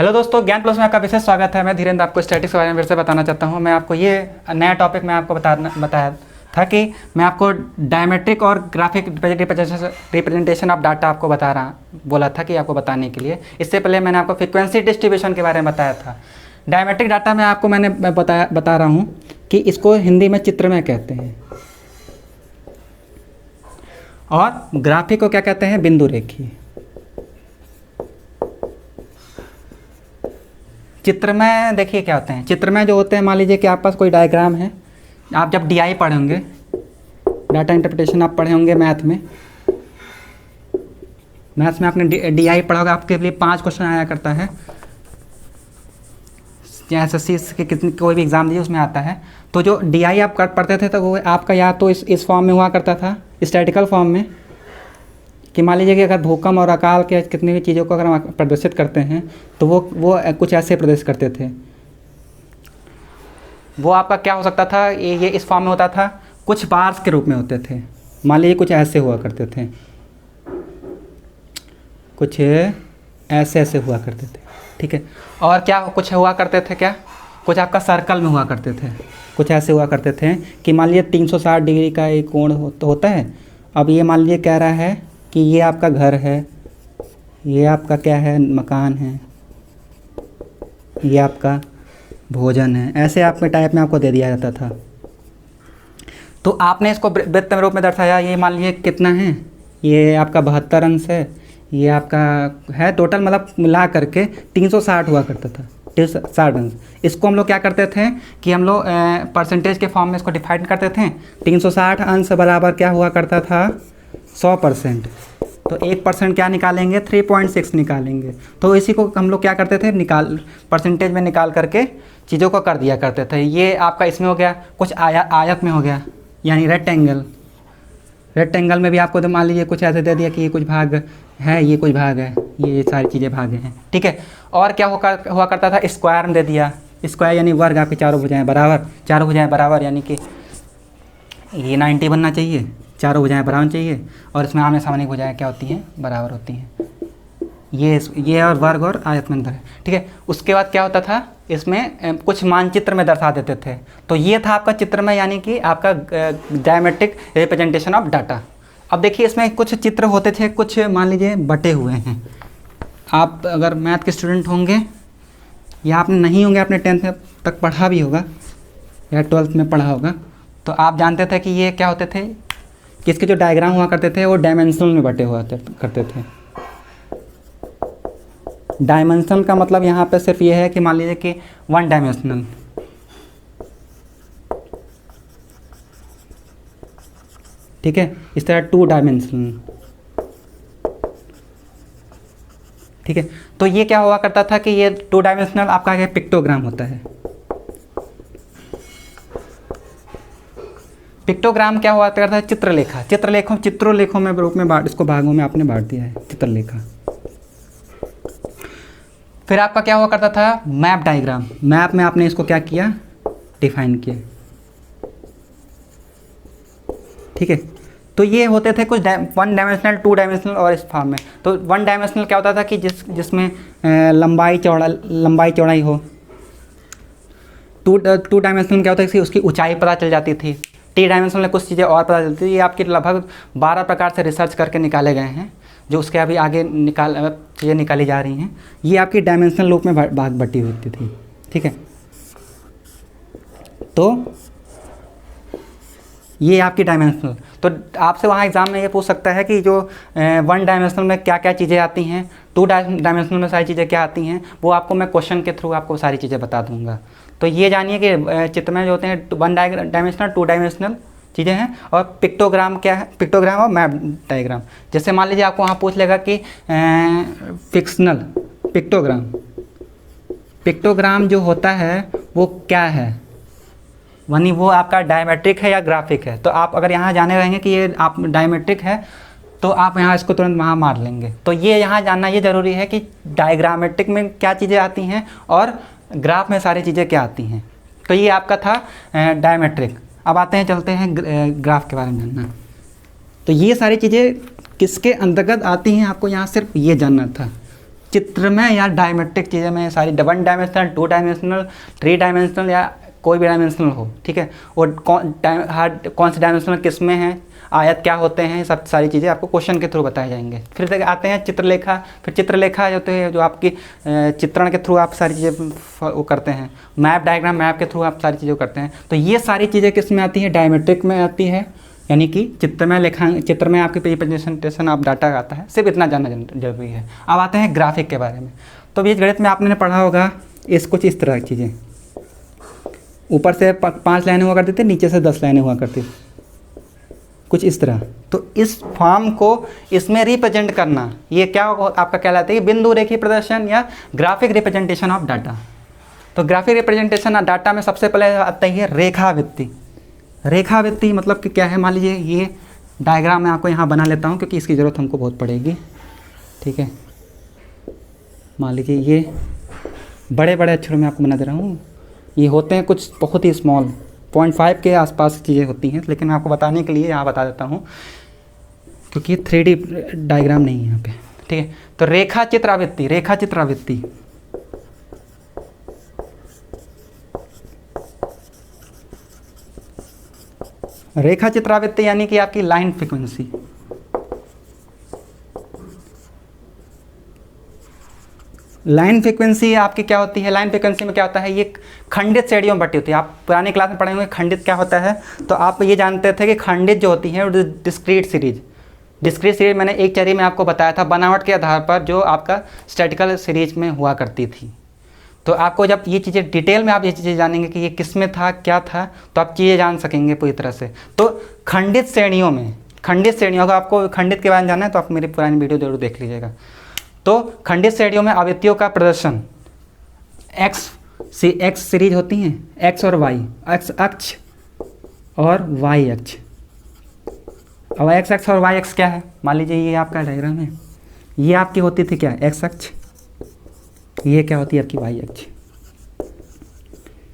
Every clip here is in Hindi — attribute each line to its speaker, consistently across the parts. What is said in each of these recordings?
Speaker 1: हेलो दोस्तों, ज्ञान प्लस में आपका विशेष स्वागत है। मैं धीरेन्द्र आपको स्टैटिक्स के बारे में फिर से बताना चाहता हूं। मैं आपको ये नया टॉपिक मैं आपको बताया था कि मैं आपको डायमेट्रिक और ग्राफिक रिप्रेजेंटेशन ऑफ डाटा आपको बोला था कि आपको बताने के लिए। इससे पहले मैंने आपको फ्रीक्वेंसी डिस्ट्रीब्यूशन के बारे में बताया था। डायमेट्रिक डाटा में आपको मैंने बता रहा हूँ कि इसको हिंदी में चित्रमय कहते हैं और ग्राफिक को क्या कहते हैं, बिंदु रेखीय। चित्रमय देखिए क्या होते हैं। चित्रमय जो होते हैं, मान लीजिए कि आपके पास कोई डायग्राम है। आप जब डीआई पढ़े होंगे, डाटा इंटरप्रिटेशन आप पढ़े होंगे मैथ में आपने डीआई पढ़ा होगा। आपके लिए 5 क्वेश्चन आया करता है। एसएससी के कितनी कोई भी एग्ज़ाम दिए उसमें आता है। तो जो डीआई आप पढ़ते थे तो वो आपका या तो इस फॉर्म में हुआ करता था, स्टैटिकल फॉर्म में, कि मान लीजिए कि अगर भूकंप और अकाल के कितनी भी चीज़ों को अगर हम प्रदर्शित करते हैं तो वो कुछ ऐसे प्रदर्शित करते थे। वो आपका क्या हो सकता था, ये इस फॉर्म में होता था, कुछ बार्स के रूप में होते थे। मान लीजिए कुछ ऐसे हुआ करते थे, कुछ ऐसे हुआ करते थे, ठीक है। और क्या कुछ हुआ करते थे, क्या कुछ आपका सर्कल में हुआ करते थे, कुछ ऐसे हुआ करते थे कि मान लीजिए 360 डिग्री का एक कोण होता है। अब ये मान लीजिए कह रहा है कि ये आपका घर है, ये आपका क्या है, मकान है, ये आपका भोजन है। ऐसे आपके टाइप में आपको दे दिया जाता था। तो आपने इसको वृत्त रूप में दर्शाया। ये मान लीजिए कितना है, ये आपका 72 अंश है, ये आपका है टोटल, मतलब मिला करके 360 हुआ करता था, 360 अंश। इसको हम लोग क्या करते थे कि हम लोग परसेंटेज के फॉर्म में इसको डिफाइन करते थे। 360 अंश बराबर क्या हुआ करता था, 100%। तो 1% क्या निकालेंगे, 3.6 निकालेंगे। तो इसी को हम लोग क्या करते थे, परसेंटेज में निकाल करके चीज़ों को कर दिया करते थे। ये आपका इसमें हो गया, कुछ आयत में हो गया, यानी रेक्टेंगल में भी आपको मान लीजिए कुछ ऐसे दे दिया कि ये कुछ भाग है, ये कुछ भाग है, ये सारी चीज़ें भाग हैं, ठीक है। और क्या हुआ करता था, स्क्वायर में दे दिया। स्क्वायर यानी वर्ग, आपकी चारों भुजाएं बराबर, यानी कि ये 90 बनना चाहिए, चारों भुजाएं बराबर चाहिए। और इसमें आमने सामने भुजाएं क्या होती हैं, बराबर होती हैं। ये और वर्ग और आयत में अंतर है, ठीक है। उसके बाद क्या होता था, इसमें कुछ मानचित्र में दर्शा देते थे। तो ये था आपका चित्र में, यानी कि आपका डायमेट्रिक रिप्रेजेंटेशन ऑफ डाटा। अब देखिए इसमें कुछ चित्र होते थे, कुछ मान लीजिए बटे हुए हैं। आप अगर मैथ के स्टूडेंट होंगे या आपने नहीं होंगे, आपने 10th तक पढ़ा भी होगा या 12th में पढ़ा होगा, तो आप जानते थे कि ये क्या होते थे, कि इसके जो डायग्राम हुआ करते थे वो डायमेंशनल में बटे हुआ करते थे। डायमेंशनल का मतलब यहाँ पे सिर्फ ये है कि मान लीजिए कि 1 डायमेंशनल, ठीक है। इस तरह 2 डायमेंशनल, ठीक है। तो ये क्या हुआ करता था कि ये 2 डायमेंशनल आपका ये पिक्टोग्राम होता है। पिक्टोग्राम क्या हुआ करता है, चित्रलेखों में रूप में इसको भागों में आपने बांट दिया है, चित्रलेखा। फिर आपका क्या हुआ करता था, मैप डायग्राम। मैप में आपने इसको क्या किया, डिफाइन किया, ठीक है। तो ये होते थे कुछ 1 डायमेंशनल, 2 डायमेंशनल और इस फॉर्म में। तो 1 डायमेंशनल क्या होता था कि जिसमें लंबाई चौड़ाई हो। 2 डायमेंशनल क्या होता है कि उसकी ऊंचाई पता चल जाती थी। 3 डायमेंशनल में कुछ चीज़ें और पता चलती थी। ये आपकी लगभग 12 प्रकार से रिसर्च करके निकाले गए हैं, जो उसके अभी आगे चीज़ें निकाली जा रही हैं। ये आपकी डायमेंशनल रूप में भाग बटी होती थी, ठीक है। तो ये आपकी डायमेंशनल। तो आपसे वहाँ एग्ज़ाम में ये पूछ सकता है कि जो 1 डायमेंशनल में क्या क्या चीज़ें आती हैं, 2 डायमेंशनल में सारी चीज़ें क्या आती हैं, वो आपको मैं क्वेश्चन के थ्रू आपको सारी चीज़ें बता दूंगा। तो ये जानिए कि चित्र में जो होते हैं 1 डायमेंशनल, 2 डायमेंशनल चीज़ें हैं। और पिक्टोग्राम क्या है, पिक्टोग्राम और मैप डायग्राम। जैसे मान लीजिए आपको वहाँ पूछ लेगा कि फिक्शनल पिक्टोग्राम जो होता है वो क्या है, यानी वो आपका डायमेट्रिक है या ग्राफिक है। तो आप अगर यहाँ जाने रहेंगे कि ये आप डायमेट्रिक है, तो आप यहाँ इसको तुरंत वहाँ मार लेंगे। तो ये यहाँ जानना ये ज़रूरी है कि डायग्रामेट्रिक में क्या चीज़ें आती हैं और ग्राफ में सारी चीज़ें क्या आती हैं। तो ये आपका था डायमेट्रिक। अब चलते हैं ग्राफ के बारे में जानना। तो ये सारी चीज़ें किसके अंतर्गत आती हैं, आपको यहाँ सिर्फ ये जानना था। चित्रमय या डायमेट्रिक चीज़ें में सारी 1 डायमेंशनल, 2 डायमेंशनल, 3 डायमेंशनल या कोई भी डायमेंशनल हो, ठीक है। और कौन से डायमेंशनल किस में है, आयत क्या होते हैं, सब सारी चीज़ें आपको क्वेश्चन के थ्रू बताए जाएंगे। फिर तक आते हैं चित्रलेखा। फिर चित्रलेखा जो होते हैं, जो आपकी चित्रण के थ्रू आप सारी चीज़ें वो करते हैं। मैप डायग्राम, मैप के थ्रू आप सारी चीज़ें करते हैं। तो ये सारी चीज़ें किस में आती है, डायमेट्रिक में आती है, यानी कि चित्र में आपकी रिप्रेजेंटेशन ऑफ डाटा आता है। सिर्फ इतना जानना जरूरी है। अब आते हैं ग्राफिक के बारे में। तो बीजगणित में आपने पढ़ा होगा इस कुछ इस तरह की चीज़ें, ऊपर से 5 लाइनें हुआ करती थी, नीचे से 10 लाइनें हुआ करती थी, कुछ इस तरह। तो इस फॉर्म को इसमें रिप्रेजेंट करना, ये क्या आपका कहलाता है, बिंदु रेखीय प्रदर्शन या ग्राफिक रिप्रेजेंटेशन ऑफ डाटा। तो ग्राफिक रिप्रेजेंटेशन ऑफ डाटा में सबसे पहले आता है रेखावृत्ति। रेखावृत्ति मतलब कि क्या है, मान लीजिए ये डायग्राम मैं आपको यहाँ बना लेता हूँ क्योंकि इसकी ज़रूरत हमको बहुत पड़ेगी, ठीक है। मान लीजिए ये बड़े बड़े अक्षरों में आपको बना दे रहा हूँ। ये होते हैं कुछ बहुत ही स्मॉल, 0.5 के आसपास चीज़ें होती हैं, लेकिन मैं आपको बताने के लिए यहाँ बता देता हूँ क्योंकि 3D डायग्राम नहीं है यहाँ पे, ठीक है। तो रेखा चित्रावृत्ति, रेखा चित्रावृत्ति रेखा चित्रावृत्ति यानी कि आपकी लाइन फ्रीक्वेंसी। लाइन फ्रीक्वेंसी आपकी क्या होती है, लाइन फ्रीक्वेंसी में क्या होता है, ये खंडित श्रेणियों में बटी होती है। आप पुरानी क्लास में पढ़े होंगे खंडित क्या होता है। तो आप ये जानते थे कि खंडित जो होती है डिस्क्रीट सीरीज, डिस्क्रीट सीरीज मैंने एक चरी में आपको बताया था, बनावट के आधार पर जो आपका स्टैटिकल सीरीज में हुआ करती थी। तो आपको जब ये चीज़ें डिटेल में आप ये चीज़ें जानेंगे कि ये किस में था, क्या था, तो आप चीज़ें जान सकेंगे पूरी तरह से। तो खंडित श्रेणियों में, खंडित श्रेणियों का आपको खंडित के बारे में जानना है तो आप मेरी पुरानी वीडियो जरूर देख लीजिएगा। तो खंडित श्रेणियों में आवृत्तियों का प्रदर्शन एक्स सीरीज होती हैं, एक्स और वाई, एक्स अक्ष और वाई अक्ष। अब एक्स अक्ष और वाई अक्ष क्या है, मान लीजिए ये आपका डायग्राम है, ये आपकी होती थी क्या, एक्स अक्ष, ये क्या होती है आपकी वाई अक्ष,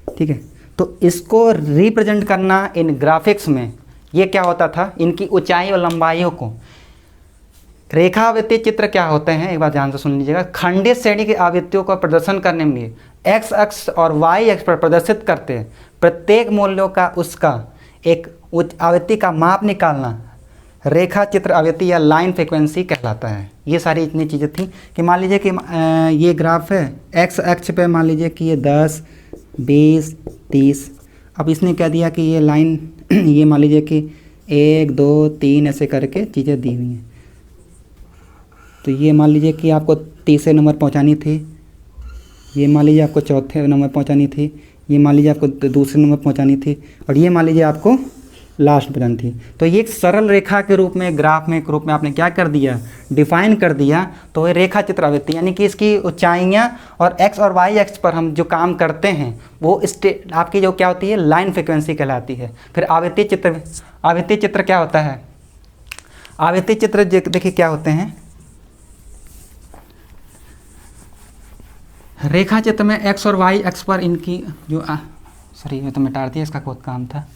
Speaker 1: ठीक है। तो इसको रिप्रेजेंट करना इन ग्राफिक्स में, ये क्या होता था, इनकी ऊंचाई और लंबाइयों को। रेखावृत्तीय चित्र क्या होते हैं, एक बार ध्यान से सुन लीजिएगा। खंडित श्रेणी की आवृत्तियों का प्रदर्शन करने में एक्स अक्ष और वाई अक्ष पर प्रदर्शित करते हैं प्रत्येक मूल्यों का उसका एक आवृत्ति का माप निकालना रेखा चित्र आवृत्ति या लाइन फ्रीक्वेंसी कहलाता है। ये सारी इतनी चीज़ें थी कि मान लीजिए कि ये ग्राफ है, एक्स अक्ष पे मान लीजिए कि ये 10, 20, 30। अब इसने क्या दिया कि ये लाइन ये मान लीजिए कि 1, 2, 3 ऐसे करके चीज़ें दी हुई हैं। तो ये मान लीजिए कि आपको तीसरे नंबर पहुंचानी थी, ये मान लीजिए आपको चौथे नंबर पहुंचानी थी, ये मान लीजिए आपको दूसरे नंबर पहुंचानी थी, और ये मान लीजिए आपको लास्ट पहुंचानी थी। तो ये एक सरल रेखा के रूप में, ग्राफ में, रूप में आपने क्या कर दिया, डिफाइन कर दिया। तो ये रेखा चित्रावृत्ति यानी कि इसकी ऊंचाइयाँ और एक्स और वाई एक्स पर हम जो काम करते हैं वो आपकी जो क्या होती है, लाइन फ्रिक्वेंसी कहलाती है। फिर आवृत्तीय चित्र, आवृत्तीय चित्र क्या होता है, आवृत्तीय चित्र देखिए क्या होते हैं। रेखा चित्र में एक्स और वाई एक्स पर इनकी जो सॉरी ये तो मिटा दिया, इसका बहुत काम था।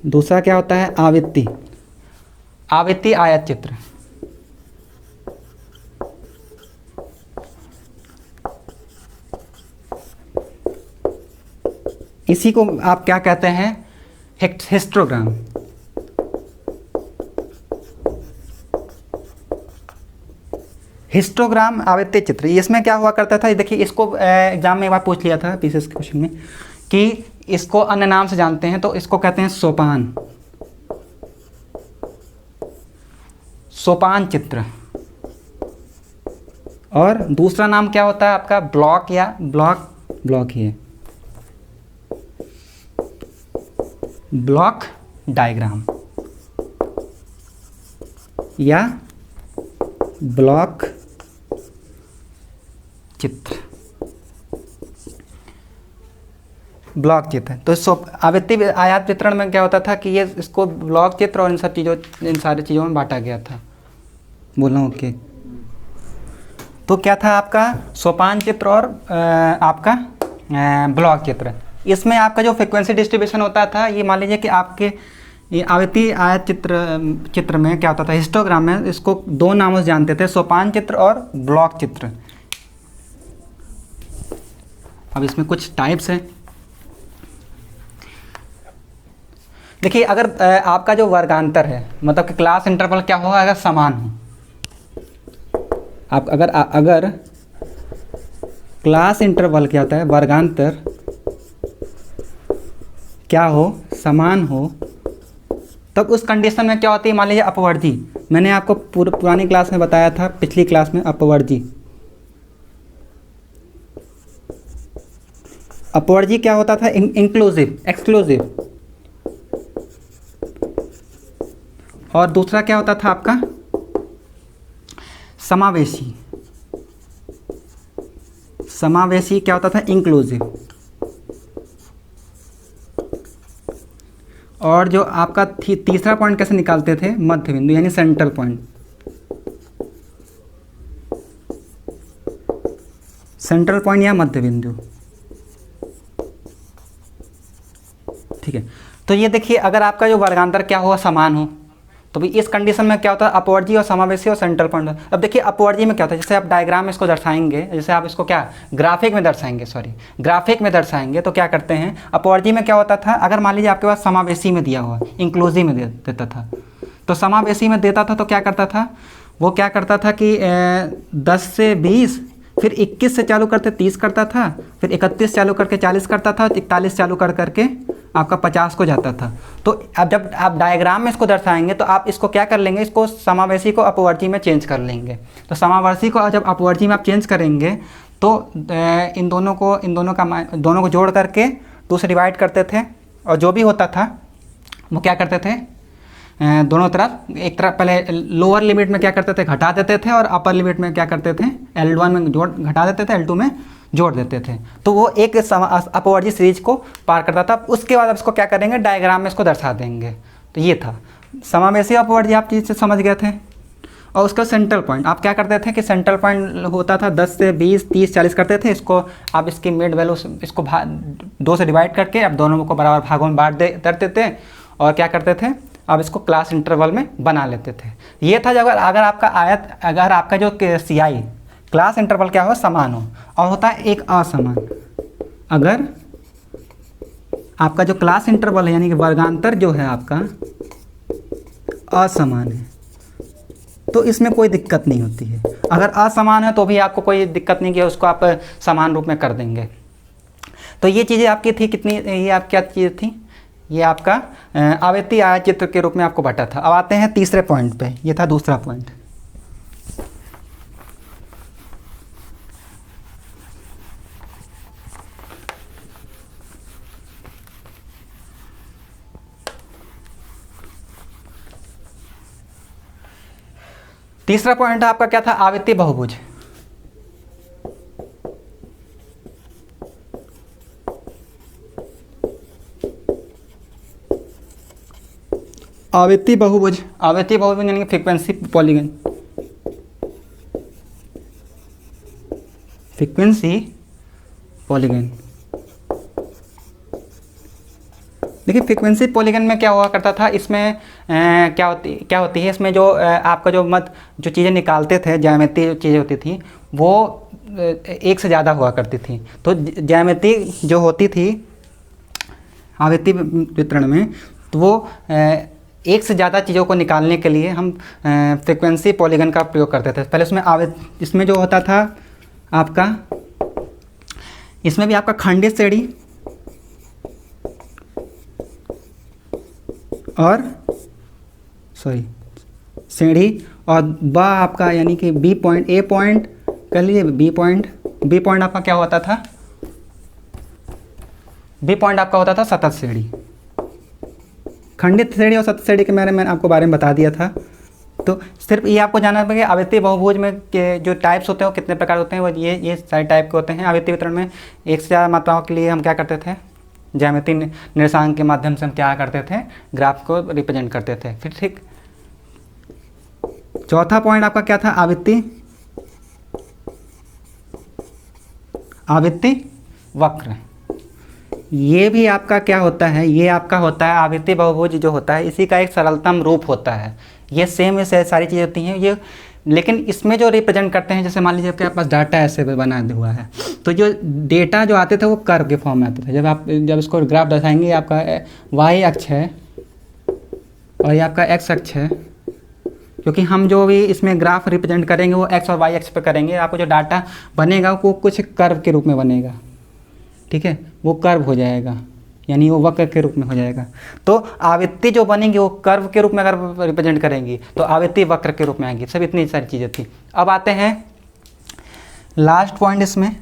Speaker 1: दूसरा क्या होता है, आवृत्ति, आवृत्ति आयत चित्र। इसी को आप क्या कहते हैं, हिस्टोग्राम। हिस्टोग्राम आवृत्तीय चित्र, इसमें क्या हुआ करता था, देखिए इसको एग्जाम में एक बार पूछ लिया था पीसीएस के क्वेश्चन में कि इसको अन्य नाम से जानते हैं, तो इसको कहते हैं सोपान, सोपान चित्र। और दूसरा नाम क्या होता है आपका, ब्लॉक या ब्लॉक ही है, ब्लॉक डायग्राम या ब्लॉक चित्र, ब्लॉक चित्र। तो आवृत्ति आयात चित्रण में क्या होता था कि ये इसको ब्लॉक चित्र और इन सब चीज़ों, इन सारी चीज़ों में बांटा गया था। बोला ओके। तो क्या था आपका सोपान चित्र और आपका ब्लॉक चित्र। इसमें आपका जो फ्रिक्वेंसी डिस्ट्रीब्यूशन होता था, ये मान लीजिए कि आपके ये आवृत्ति आयत चित्र में क्या होता था, हिस्टोग्राम में इसको दो नामों से जानते थे, सोपान चित्र और ब्लॉक चित्र। अब इसमें कुछ टाइप्स हैं। देखिए, अगर आपका जो वर्गांतर है, मतलब कि क्लास इंटरवल क्या होगा, अगर समान हो, आप अगर क्लास इंटरवल क्या होता है, वर्गांतर क्या हो, समान हो, तब उस कंडीशन में क्या होती है, मान लीजिए अपवर्जी। मैंने आपको पुरानी क्लास में बताया था, पिछली क्लास में, अपवर्जी। अपवर्जी क्या होता था, इंक्लूसिव, एक्सक्लूसिव। और दूसरा क्या होता था आपका, समावेशी। समावेशी क्या होता था, इंक्लूसिव। और जो आपका तीसरा पॉइंट कैसे निकालते थे, मध्य बिंदु यानी सेंट्रल पॉइंट। सेंट्रल पॉइंट या मध्य बिंदु, ठीक है। तो ये देखिए, अगर आपका जो वर्गांतर क्या हुआ, समान हो, तो भी इस कंडीशन में क्या होता है, अपवर्जी और समावेशी और सेंट्रल पॉइंट। अब देखिए अपवर्जी में क्या होता है, जैसे आप डायग्राम में इसको दर्शाएंगे, जैसे आप इसको क्या ग्राफिक में दर्शाएंगे, ग्राफिक में दर्शाएंगे, तो क्या करते हैं, अपवर्जी में क्या होता था, अगर मान लीजिए आपके पास समावेशी में दिया हुआ, इंक्लूसिव में देता था, तो समावेशी में देता था तो क्या करता था, वो क्या करता था कि 10 से 20, फिर 21 से चालू करते 30 करता था, फिर 31 चालू करके 40 करता था, 41 चालू करके आपका 50 को जाता था। तो अब जब आप डायग्राम में इसको दर्शाएंगे तो आप इसको क्या कर लेंगे, इसको समावेशी को अपवर्जी में चेंज कर लेंगे। तो समावेशी को जब अपवर्जी में आप चेंज करेंगे तो इन दोनों को जोड़ करके 2 से डिवाइड करते थे, और जो भी होता था वो क्या करते थे, दोनों तरफ, एक तरफ पहले लोअर लिमिट में क्या करते थे, घटा देते थे, और अपर लिमिट में क्या करते थे, L1 में घटा देते थे, L2 में जोड़ देते थे। तो वो एक अपवर्जी सीरीज को पार करता था। उसके बाद अब इसको क्या करेंगे, डायग्राम में इसको दर्शा देंगे। तो ये था समावेशी अपवर्जी, आप चीज़ से समझ गए थे। और उसका सेंट्रल पॉइंट आप क्या करते थे कि सेंट्रल पॉइंट होता था 10 से 20, 30, 40 करते थे। इसको आप इसकी मिड वैल्यू इसको 2 से डिवाइड करके अब दोनों को बराबर भागों में बांट देते थे, और क्या करते थे, अब इसको क्लास इंटरवल में बना लेते थे। ये था जब अगर आपका जो CI क्लास इंटरवल क्या हो, समान हो। और होता है एक असमान, अगर आपका जो क्लास इंटरवल है यानी कि वर्गांतर जो है आपका असमान है, तो इसमें कोई दिक्कत नहीं होती है। अगर असमान है तो भी आपको कोई दिक्कत नहीं कि उसको आप समान रूप में कर देंगे। तो ये चीज़ें आपकी थी, कितनी, ये आप क्या चीज़ थी, ये आपका आवृत्ति आयत चित्र के रूप में आपको बटा था। अब आते हैं तीसरे पॉइंट पे, ये था दूसरा पॉइंट। तीसरा पॉइंट आपका क्या था, आवृत्ति बहुभुज। आवृत्ति बहुभुज यानी कि फ्रीक्वेंसी पॉलीगन। देखिए फ्रीक्वेंसी पॉलीगन में क्या हुआ करता था, इसमें क्या होती है, इसमें जो आपका जो चीज़ें निकालते थे, ज्यामिति जो चीज़ें होती थी वो एक से ज़्यादा हुआ करती थी। तो ज्यामिति जो होती थी आवृत्ति वितरण में, तो वो एक से ज़्यादा चीज़ों को निकालने के लिए हम फ्रीक्वेंसी पॉलीगन का प्रयोग करते थे। पहले इसमें जो होता था आपका, इसमें भी आपका खंडित श्रेणी और श्रेणी और ब आपका यानी कि बी पॉइंट, ए पॉइंट कर लीजिए, बी पॉइंट आपका क्या होता था, बी पॉइंट आपका होता था सतत श्रेणी। खंडित श्रेणी और सतत श्रेणी के मैंने आपको बारे में बता दिया था। तो सिर्फ ये आपको जानना पड़ेगा आवृत्ति बहुभुज में के जो टाइप्स होते हैं वो कितने प्रकार होते हैं, वो ये सारे टाइप के होते हैं। आवृत्ति वितरण में एक से ज़्यादा मात्राओं के लिए हम क्या करते थे, ज्यामिति निर्देशांक के माध्यम से हम क्या करते थे, ग्राफ को रिप्रेजेंट करते थे। फिर ठीक चौथा पॉइंट आपका क्या था, आवृत्ति वक्र। ये भी आपका क्या होता है, ये आपका होता है आवृत्ति बहुभुज जो होता है, इसी का एक सरलतम रूप होता है। ये सेम ऐसे सारी चीज़ें होती हैं ये, लेकिन इसमें जो रिप्रेजेंट करते हैं, जैसे मान लीजिए आपके पास डाटा ऐसे बना हुआ है, तो जो डेटा जो आते थे वो कर्व के फॉर्म में आते थे। जब इसको ग्राफ दर्शाएंगे, आपका वाई अक्ष है और ये आपका एक्स अक्ष है, क्योंकि हम जो भी इसमें ग्राफ रिप्रेजेंट करेंगे वो एक्स और वाई अक्ष पर करेंगे। आपको जो डाटा बनेगा वो कुछ कर्व के रूप में बनेगा, ठीक है, वो कर्व हो जाएगा, यानी वो वक्र के रूप में हो जाएगा। तो आवृत्ति जो बनेंगी वो कर्व के रूप में अगर रिप्रेजेंट करेंगी तो आवृत्ति वक्र के रूप में आएगी। सब इतनी सारी चीज़ें थी। अब आते हैं लास्ट पॉइंट। इसमें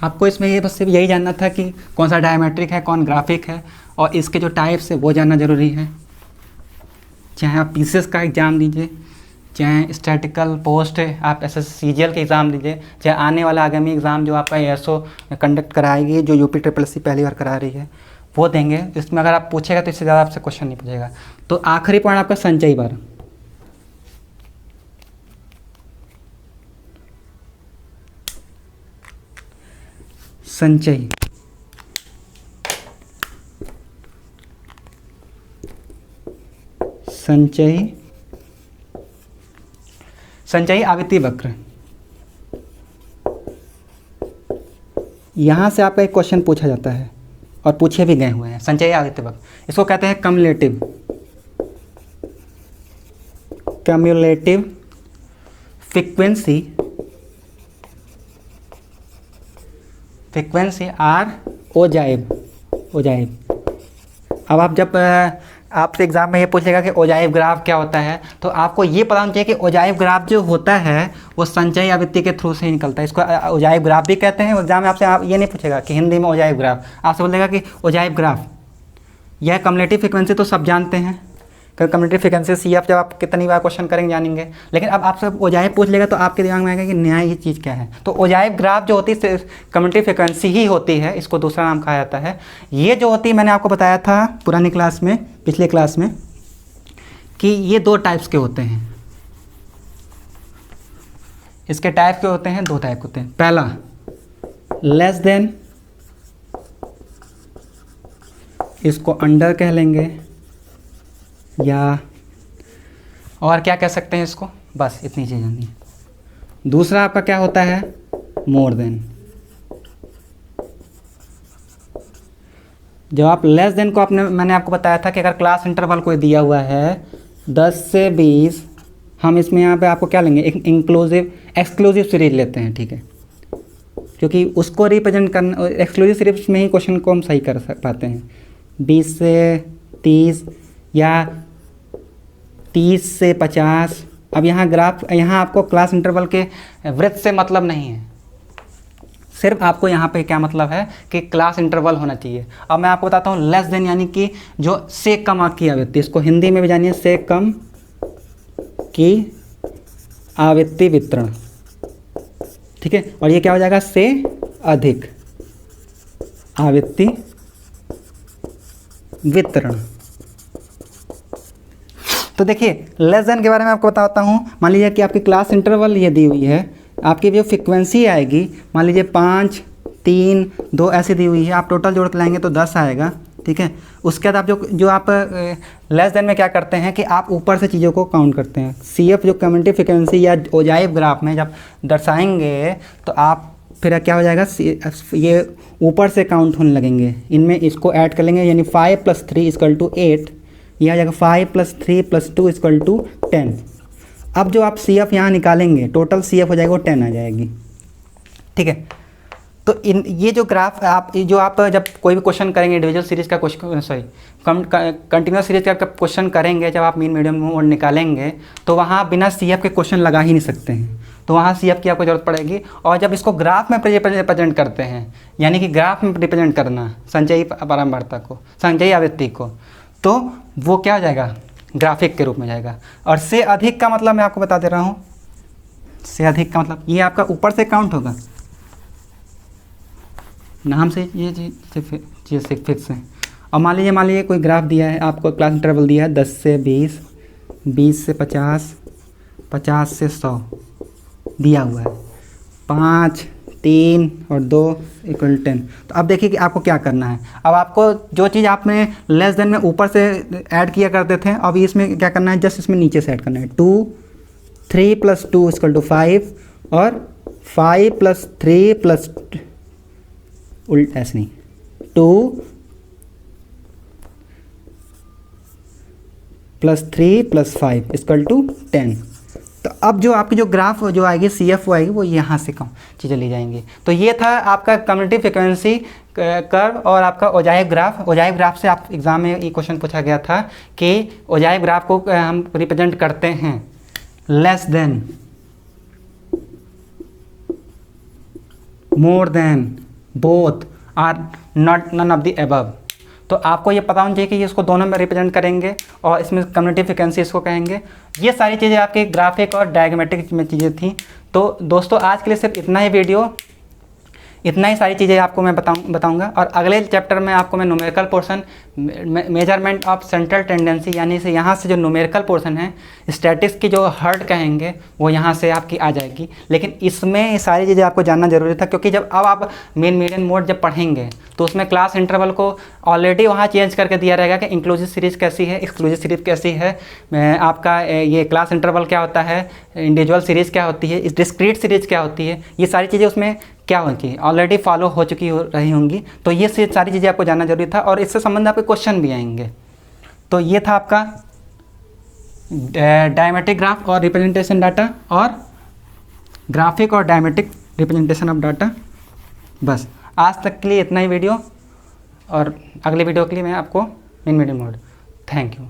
Speaker 1: आपको इसमें ये बस सिर्फ यही जानना था कि कौन सा डायमेट्रिक है, कौन ग्राफिक है, और इसके जो टाइप्स है वो जानना ज़रूरी है। चाहे आप पीसीएस का एग्ज़ाम दीजिए, चाहे स्टैटिकल पोस्ट आप SSCGL के एग्ज़ाम दीजिए, चाहे आने वाला आगामी एग्ज़ाम जो आपका ASO कंडक्ट कराएगी, जो UPSSC पहली बार करा रही है, वो देंगे। इसमें अगर आप पूछेगा तो इससे ज़्यादा आपसे क्वेश्चन नहीं पूछेगा। तो आखिरी पॉइंट आपका संचयी बार। संचयी संचयी संचयी आवृत्ति वक्र। यहाँ से आपका एक क्वेश्चन पूछा जाता है और पूछे भी गए हुए हैं। संचयी आवृत्ति वक्र, इसको कहते हैं कम्युलेटिव फ्रीक्वेंसी आर ओजाइव। अब आप जब आपसे एग्जाम में ये पूछेगा कि ओजाइव ग्राफ क्या होता है, तो आपको ये पता होना चाहिए कि ओजाइव ग्राफ जो होता है वो संचयी आवृत्ति के थ्रू से ही निकलता है। इसको ओजाइव ग्राफ भी कहते हैं। एग्जाम में आपसे आप ये नहीं पूछेगा कि हिंदी में ओजाइव ग्राफ, आपसे बोलेगा कि ओजाइव ग्राफ। यह कम्युलेटिव फ्रीक्वेंसी तो सब जानते हैं, कम्युलेटिव फ्रीक्वेंसी CF जब आप कितनी बार क्वेश्चन करेंगे जानेंगे। लेकिन अब आपसे ओजाइव पूछ लेगा तो आपके दिमाग में आएगा कि नया ये चीज़ क्या है। तो ओजाइव ग्राफ जो होती है कम्युलेटिव फ्रीक्वेंसी ही होती है, इसको दूसरा नाम कहा जाता है। ये जो होती है, मैंने आपको बताया था पुरानी क्लास में, पिछले क्लास में, कि ये दो टाइप्स के होते हैं। इसके टाइप के होते हैं, दो टाइप होते हैं। पहला लेस देन, इसको अंडर कह लेंगे, या और क्या कह सकते हैं इसको, बस इतनी चीज़ जाननी है। दूसरा आपका क्या होता है, मोर देन। जब आप लेस देन को मैंने आपको बताया था कि अगर क्लास इंटरवल कोई दिया हुआ है 10 से 20, हम इसमें यहाँ पे आपको क्या लेंगे, एक एक्सक्लूसिव सीरीज लेते हैं, ठीक है, क्योंकि उसको रिप्रेजेंट करना, एक्सक्लूसिव सीरीज में ही क्वेश्चन को हम सही कर पाते हैं। 20 से 30 या 30 से 50। अब यहाँ ग्राफ, यहाँ आपको क्लास इंटरवल के वृत्त से मतलब नहीं है, सिर्फ आपको यहाँ पे क्या मतलब है कि क्लास इंटरवल होना चाहिए। अब मैं आपको बताता हूँ लेस देन, यानी कि जो से कम की आवृत्ति, इसको हिंदी में भी जानिए, से कम की आवृत्ति वितरण, ठीक है। और ये क्या हो जाएगा, से अधिक आवृत्ति वितरण। तो देखिए लेस देन के बारे में आपको बताता हूँ। मान लीजिए कि आपकी क्लास इंटरवल ये दी हुई है, आपकी जो फ्रिक्वेंसी आएगी मान लीजिए 5, 3, 2 ऐसी दी हुई है, आप टोटल जोड़ के लाएंगे तो 10 आएगा, ठीक है। उसके बाद आप जो आप लेस देन में क्या करते हैं कि आप ऊपर से चीज़ों को काउंट करते हैं। CF जो कम्युलेटिव फ्रिक्वेंसी या ओजाइव ग्राफ में जब दर्शाएंगे तो आप फिर क्या हो जाएगा, ये ऊपर से काउंट होने लगेंगे, इनमें इसको ऐड कर लेंगे, यानी 5 + 3 = 8, ये आ जाएगा 5 + 3 + 2 = 10। अब जो आप CF यहाँ निकालेंगे, टोटल CF हो जाएगा वो 10 आ जाएगी, ठीक है। तो ये जो ग्राफ आप जब कोई भी क्वेश्चन करेंगे, इंडिविजुअल सीरीज़ का क्वेश्चन, सॉरी कंटिन्यूस सीरीज़ का क्वेश्चन करेंगे, जब आप मीन मीडियम मोड निकालेंगे तो वहाँ बिना CF के क्वेश्चन लगा ही नहीं सकते हैं, तो वहाँ CF की आपको ज़रूरत पड़ेगी। और जब इसको ग्राफ में रिप्रेजेंट करते हैं, यानी कि ग्राफ में रिप्रेजेंट करना संचयी बारंबारता को, संचयी आवृत्ति को, तो वो क्या हो जाएगा, ग्राफिक के रूप में जाएगा। और से अधिक का मतलब मैं आपको बता दे रहा हूँ, से अधिक का मतलब ये आपका ऊपर से काउंट होगा, नाम से ये चीज़ फिक्स है। और मान लीजिए कोई ग्राफ दिया है आपको, क्लास इंटरवल दिया है 10 से 20, 20 से 50, 50 से 100 दिया हुआ है, 5, 3 और 2 इक्वल 10। तो अब देखिए कि आपको क्या करना है। अब आपको जो चीज़ आपने लेस देन में ऊपर से ऐड किया करते थे, अब इसमें क्या करना है, जस्ट इसमें नीचे से ऐड करना है। 2 3 + 2 इक्वल टू 5 और 5 + 3 प्लस उल्ट ऐसे नहीं 2 + 3 + 5 इक्वल टू 10। तो अब जो आपकी जो ग्राफ जो आएगी CF वो आएगी, वो यहाँ से कम चीज़ें ली जाएंगी। तो ये था आपका कम्युनिटी फ्रिक्वेंसी कर्व और आपका ओजाइव ग्राफ। ओजाइव ग्राफ से आप एग्ज़ाम में ये क्वेश्चन पूछा गया था कि ओजाइव ग्राफ को हम रिप्रेजेंट करते हैं less than, more than, both are not none of the above. तो आपको ये पता होना चाहिए कि ये इसको दोनों में रिप्रेजेंट करेंगे और इसमें कम्युनिटी फ्रिक्वेंसी इसको कहेंगे। ये सारी चीज़ें आपके ग्राफिक और डायग्रामेटिक में चीज़ें थी। तो दोस्तों आज के लिए सिर्फ इतना ही वीडियो, इतना ही सारी चीज़ें आपको मैं बताऊंगा। और अगले चैप्टर में आपको मैं numerical portion, measurement of central tendency, यानी से यहाँ से जो न्यूमेरिकल पोर्शन है, स्टैटिक्स की जो हर्ट कहेंगे वो यहाँ से आपकी आ जाएगी। लेकिन इसमें ये सारी चीज़ें आपको जानना जरूरी था, क्योंकि जब अब आप मीन मीडियन मोड जब पढ़ेंगे तो उसमें क्लास इंटरवल को ऑलरेडी वहाँ चेंज करके दिया रहेगा कि इंक्लूसिव सीरीज़ कैसी है, एक्सक्लूसिव सीरीज़ कैसी है, आपका ये क्लास इंटरवल क्या होता है, इंडिविजुअल सीरीज़ क्या होती है, डिस्क्रीट सीरीज़ क्या होती है, ये सारी चीज़ें उसमें क्या होती है ऑलरेडी फॉलो हो चुकी रही होंगी। तो ये सारी चीज़ें आपको जानना जरूरी था और इससे संबंधित आपके क्वेश्चन भी आएंगे। तो ये था आपका डायमेट्रिक ग्राफ और रिप्रेजेंटेशन डाटा, और ग्राफिक और डायमेट्रिक रिप्रेजेंटेशन ऑफ डाटा। बस आज तक के लिए इतना ही वीडियो, और अगले वीडियो के लिए मैं आपको mean median mode. Thank you.